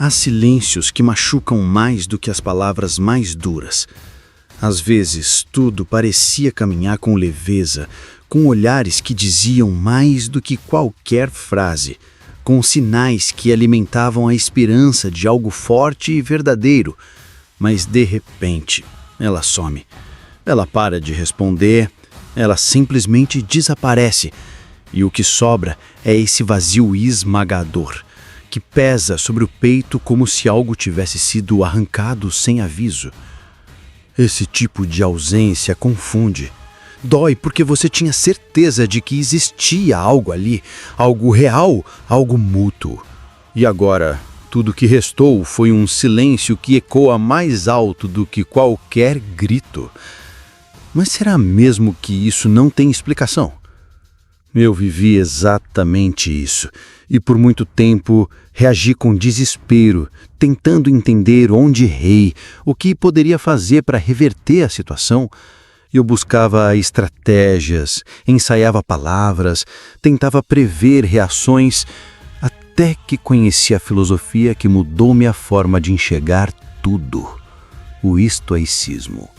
Há silêncios que machucam mais do que as palavras mais duras. Às vezes, tudo parecia caminhar com leveza, com olhares que diziam mais do que qualquer frase, com sinais que alimentavam a esperança de algo forte e verdadeiro. Mas, de repente, ela some. Ela para de responder, ela simplesmente desaparece. E o que sobra é esse vazio esmagador, que pesa sobre o peito como se algo tivesse sido arrancado sem aviso. Esse tipo de ausência confunde. Dói porque você tinha certeza de que existia algo ali, algo real, algo mútuo. E agora, tudo que restou foi um silêncio que ecoa mais alto do que qualquer grito. Mas será mesmo que isso não tem explicação? Eu vivi exatamente isso, e por muito tempo reagi com desespero, tentando entender onde errei, o que poderia fazer para reverter a situação. Eu buscava estratégias, ensaiava palavras, tentava prever reações, até que conheci a filosofia que mudou minha forma de enxergar tudo: o estoicismo.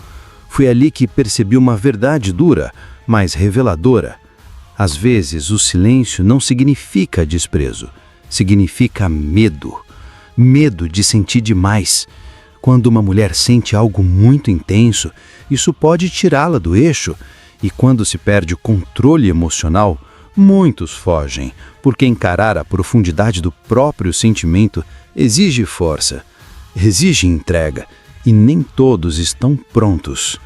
Foi ali que percebi uma verdade dura, mas reveladora. Às vezes, o silêncio não significa desprezo, significa medo. Medo de sentir demais. Quando uma mulher sente algo muito intenso, isso pode tirá-la do eixo. E quando se perde o controle emocional, muitos fogem, porque encarar a profundidade do próprio sentimento exige força, exige entrega, e nem todos estão prontos.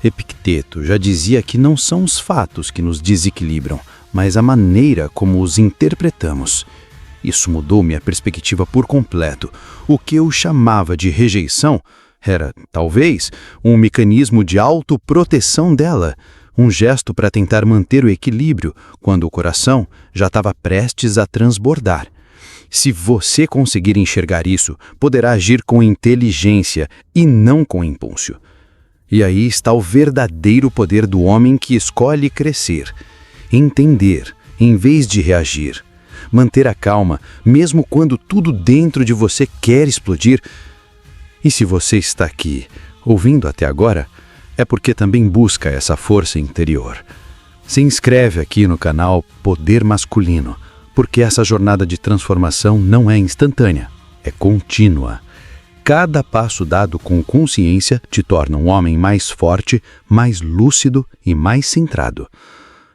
Epicteto já dizia que não são os fatos que nos desequilibram, mas a maneira como os interpretamos. Isso mudou minha perspectiva por completo. O que eu chamava de rejeição era, talvez, um mecanismo de autoproteção dela, um gesto para tentar manter o equilíbrio quando o coração já estava prestes a transbordar. Se você conseguir enxergar isso, poderá agir com inteligência e não com impulso. E aí está o verdadeiro poder do homem que escolhe crescer, entender, em vez de reagir, manter a calma, mesmo quando tudo dentro de você quer explodir. E se você está aqui, ouvindo até agora, é porque também busca essa força interior. Se inscreve aqui no canal Poder Masculino, porque essa jornada de transformação não é instantânea, é contínua. Cada passo dado com consciência te torna um homem mais forte, mais lúcido e mais centrado.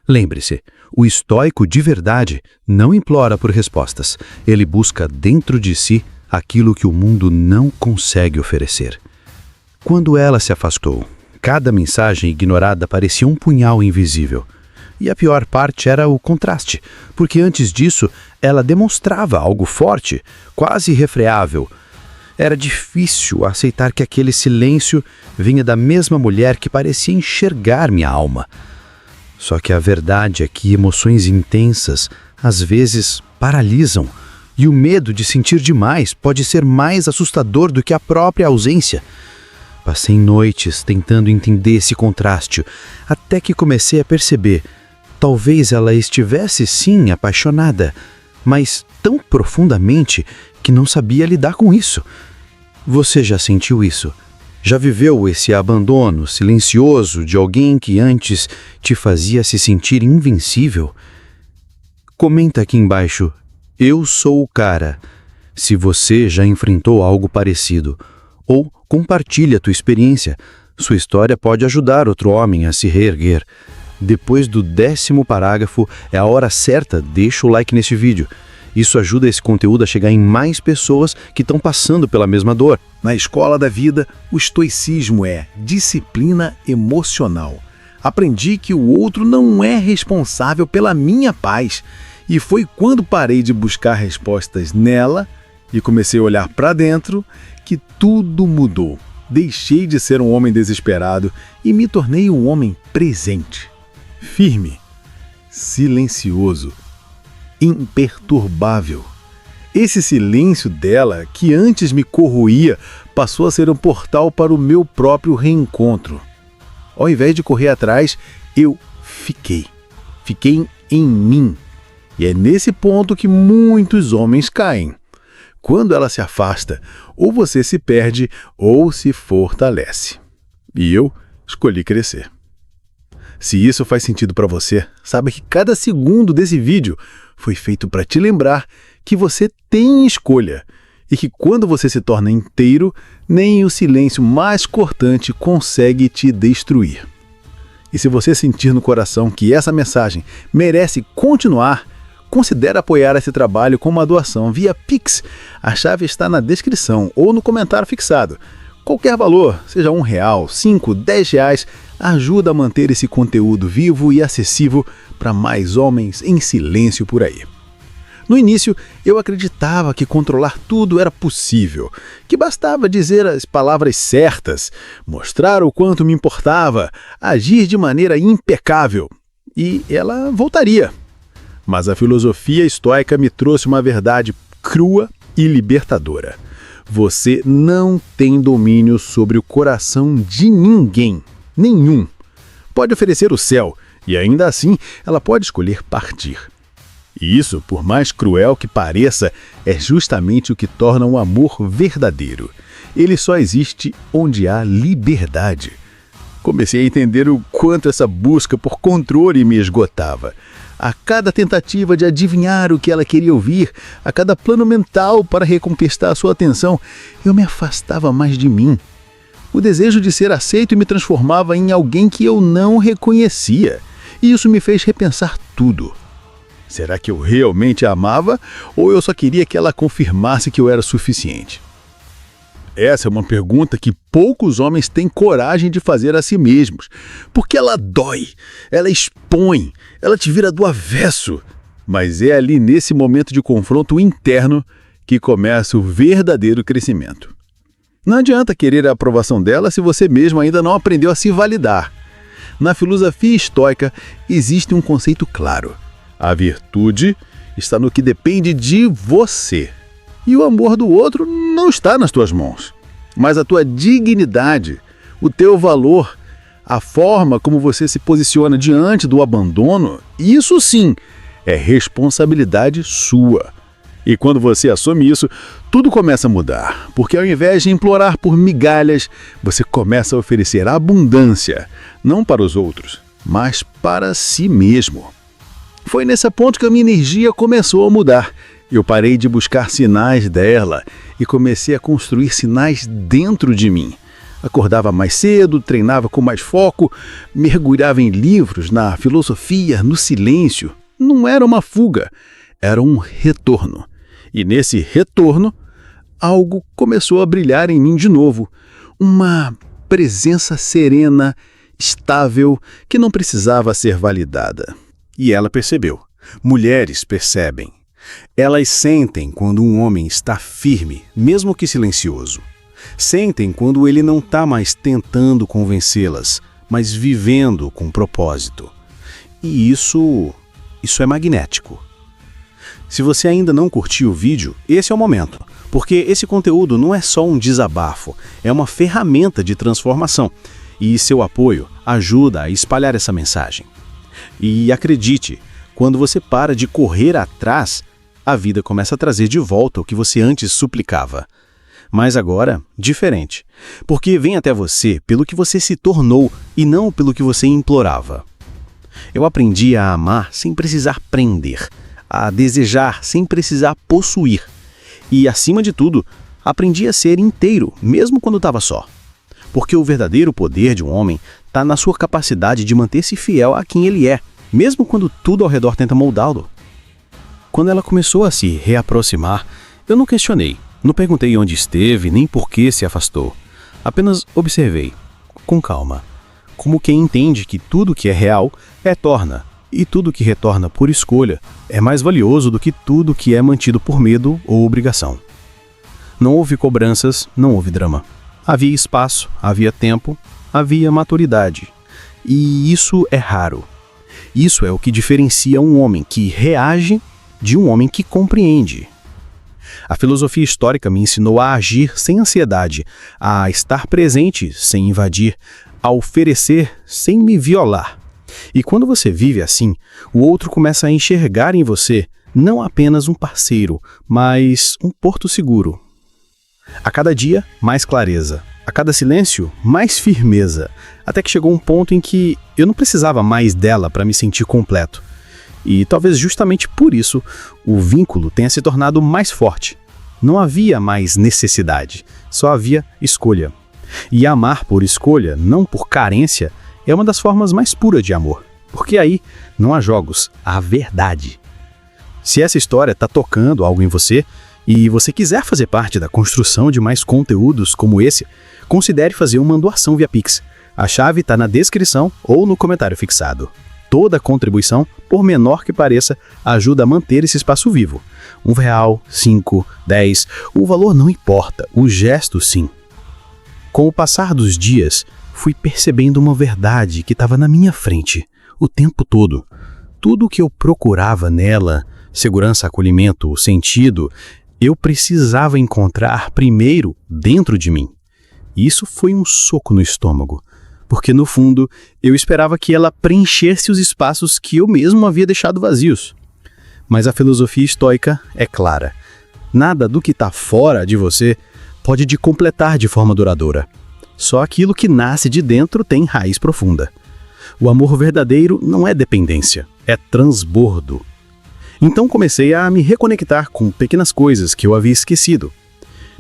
Lembre-se, o estoico de verdade não implora por respostas. Ele busca dentro de si aquilo que o mundo não consegue oferecer. Quando ela se afastou, cada mensagem ignorada parecia um punhal invisível. E a pior parte era o contraste, porque antes disso ela demonstrava algo forte, quase irrefreável. Era difícil aceitar que aquele silêncio vinha da mesma mulher que parecia enxergar minha alma. Só que a verdade é que emoções intensas, às vezes, paralisam, e o medo de sentir demais pode ser mais assustador do que a própria ausência. Passei noites tentando entender esse contraste, até que comecei a perceber. Talvez ela estivesse sim apaixonada, mas tão profundamente que não sabia lidar com isso. Você já sentiu isso? Já viveu esse abandono silencioso de alguém que antes te fazia se sentir invencível? Comenta aqui embaixo, eu sou o cara, se você já enfrentou algo parecido. Ou compartilha a tua experiência. Sua história pode ajudar outro homem a se reerguer. Depois do 10º parágrafo, é a hora certa, deixa o like nesse vídeo. Isso ajuda esse conteúdo a chegar em mais pessoas que estão passando pela mesma dor. Na escola da vida, o estoicismo é disciplina emocional. Aprendi que o outro não é responsável pela minha paz. E foi quando parei de buscar respostas nela e comecei a olhar para dentro que tudo mudou. Deixei de ser um homem desesperado e me tornei um homem presente, firme, silencioso, imperturbável. Esse silêncio dela, que antes me corroía, passou a ser um portal para o meu próprio reencontro. Ao invés de correr atrás, eu fiquei em mim. E é nesse ponto que muitos homens caem. quando ela se afasta, ou você se perde ou se fortalece. E eu escolhi crescer. Se isso faz sentido para você, saiba que cada segundo desse vídeo foi feito para te lembrar que você tem escolha e que quando você se torna inteiro, nem o silêncio mais cortante consegue te destruir. E se você sentir no coração que essa mensagem merece continuar, considere apoiar esse trabalho com uma doação via Pix. A chave está na descrição ou no comentário fixado. Qualquer valor, seja R$1, R$5, R$10, ajuda a manter esse conteúdo vivo e acessível para mais homens em silêncio por aí. No início, eu acreditava que controlar tudo era possível, que bastava dizer as palavras certas, mostrar o quanto me importava, agir de maneira impecável, e ela voltaria. Mas a filosofia estoica me trouxe uma verdade crua e libertadora. Você não tem domínio sobre o coração de ninguém, nenhum. Pode oferecer o céu, e ainda assim ela pode escolher partir. E isso, por mais cruel que pareça, é justamente o que torna o amor verdadeiro. Ele só existe onde há liberdade. Comecei a entender o quanto essa busca por controle me esgotava. A cada tentativa de adivinhar o que ela queria ouvir, a cada plano mental para reconquistar a sua atenção, eu me afastava mais de mim. O desejo de ser aceito me transformava em alguém que eu não reconhecia. E isso me fez repensar tudo. Será que eu realmente a amava ou eu só queria que ela confirmasse que eu era suficiente? Essa é uma pergunta que poucos homens têm coragem de fazer a si mesmos, porque ela dói, ela expõe, ela te vira do avesso. Mas é ali nesse momento de confronto interno que começa o verdadeiro crescimento. Não adianta querer a aprovação dela se você mesmo ainda não aprendeu a se validar. Na filosofia estoica existe um conceito claro. A virtude está no que depende de você. E o amor do outro não está nas tuas mãos. Mas a tua dignidade, o teu valor, a forma como você se posiciona diante do abandono, isso sim é responsabilidade sua. E quando você assume isso, tudo começa a mudar. Porque ao invés de implorar por migalhas, você começa a oferecer abundância, não para os outros, mas para si mesmo. Foi nesse ponto que a minha energia começou a mudar. Eu parei de buscar sinais dela e comecei a construir sinais dentro de mim. Acordava mais cedo, treinava com mais foco, mergulhava em livros, na filosofia, no silêncio. Não era uma fuga, era um retorno. E nesse retorno, algo começou a brilhar em mim de novo. Uma presença serena, estável, que não precisava ser validada. E ela percebeu. Mulheres percebem. Elas sentem quando um homem está firme, mesmo que silencioso. Sentem quando ele não está mais tentando convencê-las, mas vivendo com propósito. E isso é magnético. Se você ainda não curtiu o vídeo, esse é o momento, porque esse conteúdo não é só um desabafo, é uma ferramenta de transformação. E seu apoio ajuda a espalhar essa mensagem. E acredite, quando você para de correr atrás, a vida começa a trazer de volta o que você antes suplicava. Mas agora, diferente, porque vem até você pelo que você se tornou e não pelo que você implorava. Eu aprendi a amar sem precisar prender, a desejar sem precisar possuir. E, acima de tudo, aprendi a ser inteiro, mesmo quando estava só. Porque o verdadeiro poder de um homem está na sua capacidade de manter-se fiel a quem ele é, mesmo quando tudo ao redor tenta moldá-lo. Quando ela começou a se reaproximar, eu não questionei, não perguntei onde esteve, nem por que se afastou. Apenas observei, com calma, como quem entende que tudo que é real retorna, e tudo que retorna por escolha é mais valioso do que tudo que é mantido por medo ou obrigação. Não houve cobranças, não houve drama. Havia espaço, havia tempo, havia maturidade. E isso é raro. Isso é o que diferencia um homem que reage de um homem que compreende. A filosofia histórica me ensinou a agir sem ansiedade, a estar presente sem invadir, a oferecer sem me violar. E quando você vive assim, o outro começa a enxergar em você Não apenas um parceiro, mas um porto seguro. A cada dia, mais clareza. A cada silêncio, mais firmeza. Até que chegou um ponto em que eu não precisava mais dela para me sentir completo. E talvez justamente por isso o vínculo tenha se tornado mais forte. Não havia mais necessidade, só havia escolha. E amar por escolha, não por carência, é uma das formas mais puras de amor. Porque aí não há jogos, há verdade. Se essa história está tocando algo em você e você quiser fazer parte da construção de mais conteúdos como esse, considere fazer uma doação via Pix. A chave está na descrição ou no comentário fixado. Toda contribuição, por menor que pareça, ajuda a manter esse espaço vivo. R$1, 5, 10, o valor não importa, o gesto sim. Com o passar dos dias, fui percebendo uma verdade que estava na minha frente, o tempo todo. Tudo o que eu procurava nela, segurança, acolhimento, sentido, eu precisava encontrar primeiro dentro de mim. E isso foi um soco no estômago, porque no fundo eu esperava que ela preenchesse os espaços que eu mesmo havia deixado vazios. Mas a filosofia estoica é clara. Nada do que está fora de você pode te completar de forma duradoura. Só aquilo que nasce de dentro tem raiz profunda. O amor verdadeiro não é dependência, é transbordo. Então comecei a me reconectar com pequenas coisas que eu havia esquecido.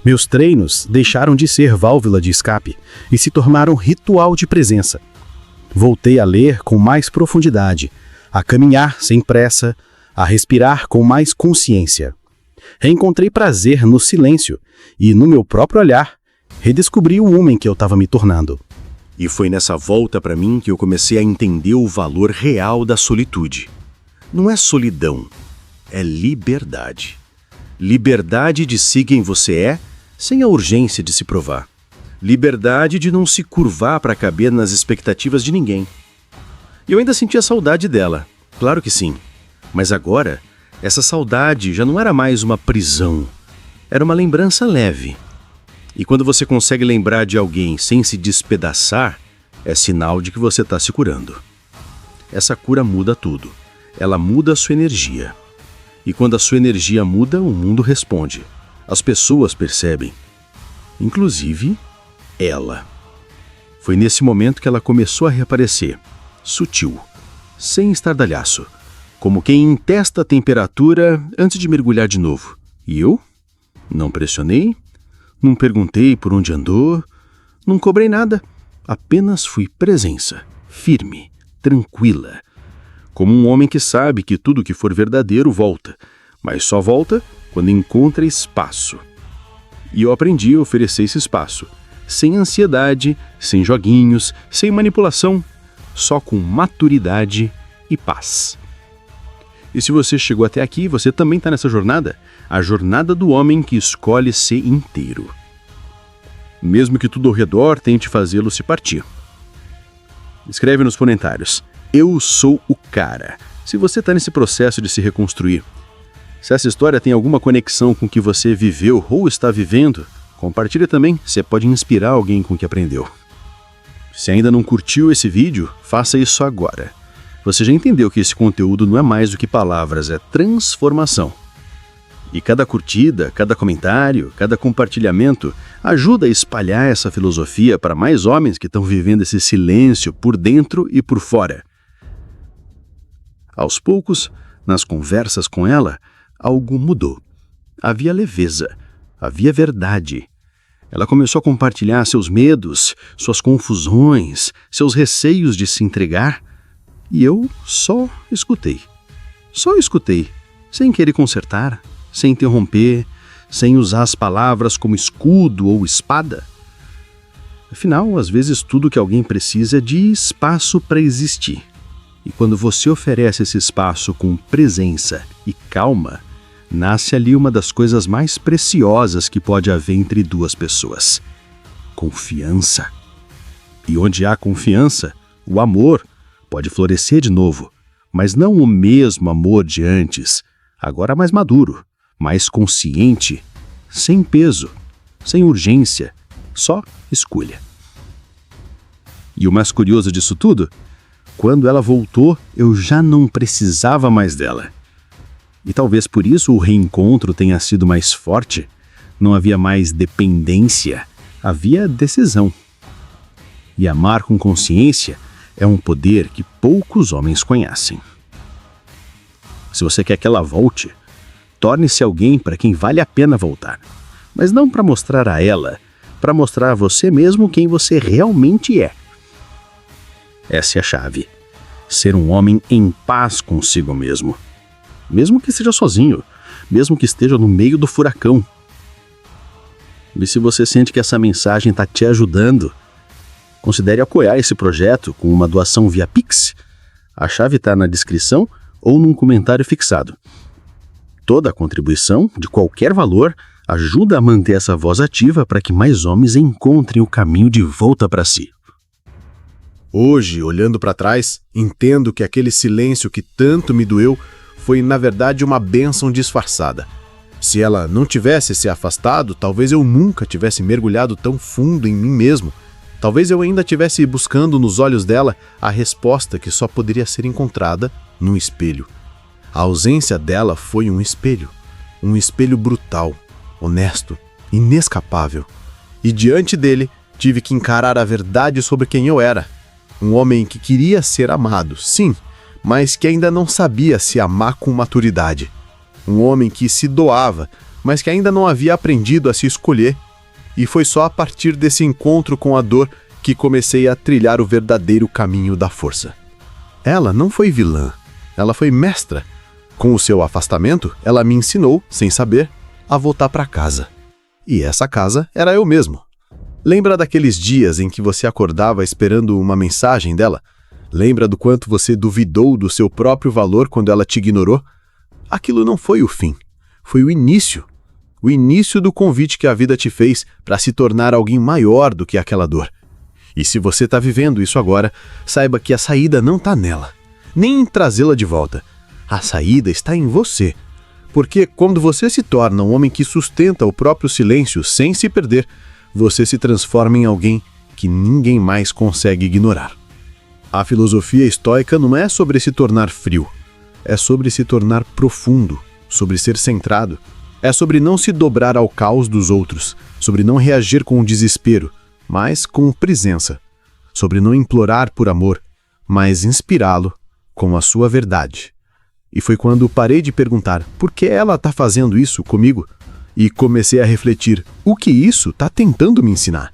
Meus treinos deixaram de ser válvula de escape e se tornaram ritual de presença. Voltei a ler com mais profundidade, a caminhar sem pressa, a respirar com mais consciência. Reencontrei prazer no silêncio e, no meu próprio olhar, redescobri o homem que eu estava me tornando. E foi nessa volta para mim que eu comecei a entender o valor real da solitude. Não é solidão, é liberdade. Liberdade de ser quem você é, sem a urgência de se provar. Liberdade de não se curvar para caber nas expectativas de ninguém. Eu ainda sentia saudade dela, claro que sim. Mas agora, essa saudade já não era mais uma prisão. Era uma lembrança leve. E quando você consegue lembrar de alguém sem se despedaçar, é sinal de que você está se curando. Essa cura muda tudo. Ela muda a sua energia. E quando a sua energia muda, o mundo responde. As pessoas percebem. Inclusive, ela. Foi nesse momento que ela começou a reaparecer. Sutil. Sem estardalhaço. Como quem testa a temperatura antes de mergulhar de novo. E eu? Não pressionei. Não perguntei por onde andou. Não cobrei nada. Apenas fui presença. Firme. Tranquila. Como um homem que sabe que tudo que for verdadeiro volta, mas só volta quando encontra espaço. E eu aprendi a oferecer esse espaço, sem ansiedade, sem joguinhos, sem manipulação, só com maturidade e paz. E se você chegou até aqui, você também está nessa jornada, a jornada do homem que escolhe ser inteiro. Mesmo que tudo ao redor tente fazê-lo se partir. Escreve nos comentários. Eu sou o cara. Se você está nesse processo de se reconstruir, se essa história tem alguma conexão com o que você viveu ou está vivendo, compartilhe também, você pode inspirar alguém com o que aprendeu. Se ainda não curtiu esse vídeo, faça isso agora. Você já entendeu que esse conteúdo não é mais do que palavras, é transformação. E cada curtida, cada comentário, cada compartilhamento ajuda a espalhar essa filosofia para mais homens que estão vivendo esse silêncio por dentro e por fora. Aos poucos, nas conversas com ela, algo mudou. Havia leveza, havia verdade. Ela começou a compartilhar seus medos, suas confusões, seus receios de se entregar, e eu só escutei. Só escutei, sem querer consertar, sem interromper, sem usar as palavras como escudo ou espada. Afinal, às vezes tudo que alguém precisa é de espaço para existir. E quando você oferece esse espaço com presença e calma, nasce ali uma das coisas mais preciosas que pode haver entre duas pessoas: confiança. E onde há confiança, o amor pode florescer de novo, mas não o mesmo amor de antes, agora mais maduro, mais consciente, sem peso, sem urgência, só escolha. E o mais curioso disso tudo? Quando ela voltou, eu já não precisava mais dela. E talvez por isso o reencontro tenha sido mais forte. Não havia mais dependência, havia decisão. E amar com consciência é um poder que poucos homens conhecem. Se você quer que ela volte, torne-se alguém para quem vale a pena voltar. Mas não para mostrar a ela, para mostrar a você mesmo quem você realmente é. Essa é a chave. Ser um homem em paz consigo mesmo. Mesmo que seja sozinho, mesmo que esteja no meio do furacão. E se você sente que essa mensagem está te ajudando, considere apoiar esse projeto com uma doação via Pix. A chave está na descrição ou num comentário fixado. Toda contribuição, de qualquer valor, ajuda a manter essa voz ativa para que mais homens encontrem o caminho de volta para si. Hoje, olhando para trás, entendo que aquele silêncio que tanto me doeu foi, na verdade, uma bênção disfarçada. Se ela não tivesse se afastado, talvez eu nunca tivesse mergulhado tão fundo em mim mesmo. Talvez eu ainda estivesse buscando nos olhos dela a resposta que só poderia ser encontrada num espelho. A ausência dela foi um espelho brutal, honesto, inescapável. E diante dele, tive que encarar a verdade sobre quem eu era. Um homem que queria ser amado, sim, mas que ainda não sabia se amar com maturidade. Um homem que se doava, mas que ainda não havia aprendido a se escolher. E foi só a partir desse encontro com a dor que comecei a trilhar o verdadeiro caminho da força. Ela não foi vilã, ela foi mestra. Com o seu afastamento, ela me ensinou, sem saber, a voltar para casa. E essa casa era eu mesmo. Lembra daqueles dias em que você acordava esperando uma mensagem dela? Lembra do quanto você duvidou do seu próprio valor quando ela te ignorou? Aquilo não foi o fim, foi o início. O início do convite que a vida te fez para se tornar alguém maior do que aquela dor. E se você está vivendo isso agora, saiba que a saída não está nela, nem em trazê-la de volta. A saída está em você. Porque quando você se torna um homem que sustenta o próprio silêncio sem se perder, você se transforma em alguém que ninguém mais consegue ignorar. A filosofia estoica não é sobre se tornar frio, é sobre se tornar profundo, sobre ser centrado. É sobre não se dobrar ao caos dos outros, sobre não reagir com desespero, mas com presença. Sobre não implorar por amor, mas inspirá-lo com a sua verdade. E foi quando parei de perguntar por que ela está fazendo isso comigo e comecei a refletir o que isso está tentando me ensinar.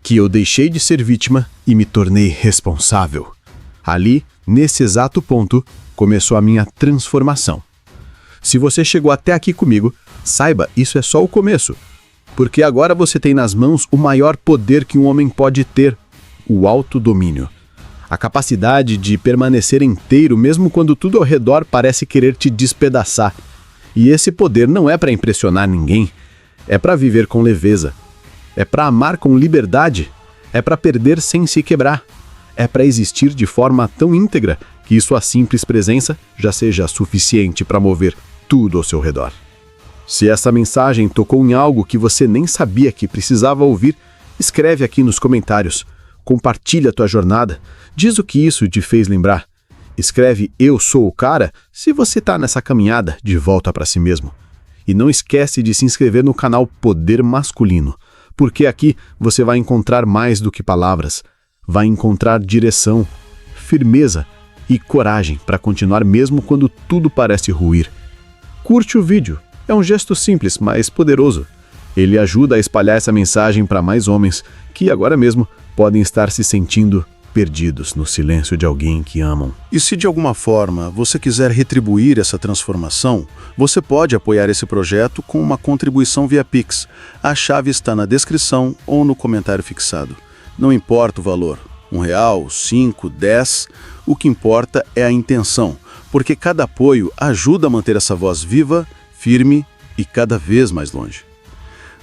Que eu deixei de ser vítima e me tornei responsável. Ali, nesse exato ponto, começou a minha transformação. Se você chegou até aqui comigo, saiba, isso é só o começo. Porque agora você tem nas mãos o maior poder que um homem pode ter, o autodomínio. A capacidade de permanecer inteiro mesmo quando tudo ao redor parece querer te despedaçar. E esse poder não é para impressionar ninguém, é para viver com leveza. É para amar com liberdade, é para perder sem se quebrar. É para existir de forma tão íntegra que sua simples presença já seja suficiente para mover tudo ao seu redor. Se essa mensagem tocou em algo que você nem sabia que precisava ouvir, escreve aqui nos comentários. Compartilha a tua jornada. Diz o que isso te fez lembrar. Escreve "Eu sou o cara" se você está nessa caminhada de volta para si mesmo. E não esquece de se inscrever no canal Poder Masculino, porque aqui você vai encontrar mais do que palavras. Vai encontrar direção, firmeza e coragem para continuar mesmo quando tudo parece ruir. Curte o vídeo. É um gesto simples, mas poderoso. Ele ajuda a espalhar essa mensagem para mais homens que agora mesmo podem estar se sentindo perdidos no silêncio de alguém que amam. E se de alguma forma você quiser retribuir essa transformação, você pode apoiar esse projeto com uma contribuição via Pix. A chave está na descrição ou no comentário fixado. Não importa o valor, R$1, 5, 10, o que importa é a intenção, porque cada apoio ajuda a manter essa voz viva, firme e cada vez mais longe.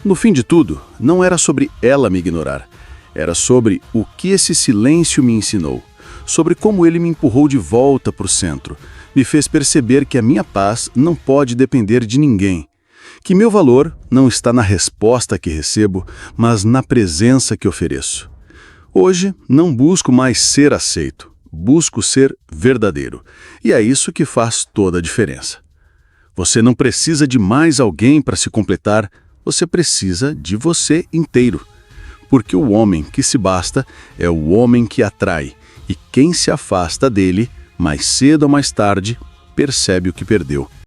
No fim de tudo, não era sobre ela me ignorar, era sobre o que esse silêncio me ensinou, sobre como ele me empurrou de volta para o centro, me fez perceber que a minha paz não pode depender de ninguém, que meu valor não está na resposta que recebo, mas na presença que ofereço. Hoje, não busco mais ser aceito, busco ser verdadeiro, e é isso que faz toda a diferença. Você não precisa de mais alguém para se completar, você precisa de você inteiro. Porque o homem que se basta é o homem que atrai, e quem se afasta dele, mais cedo ou mais tarde, percebe o que perdeu.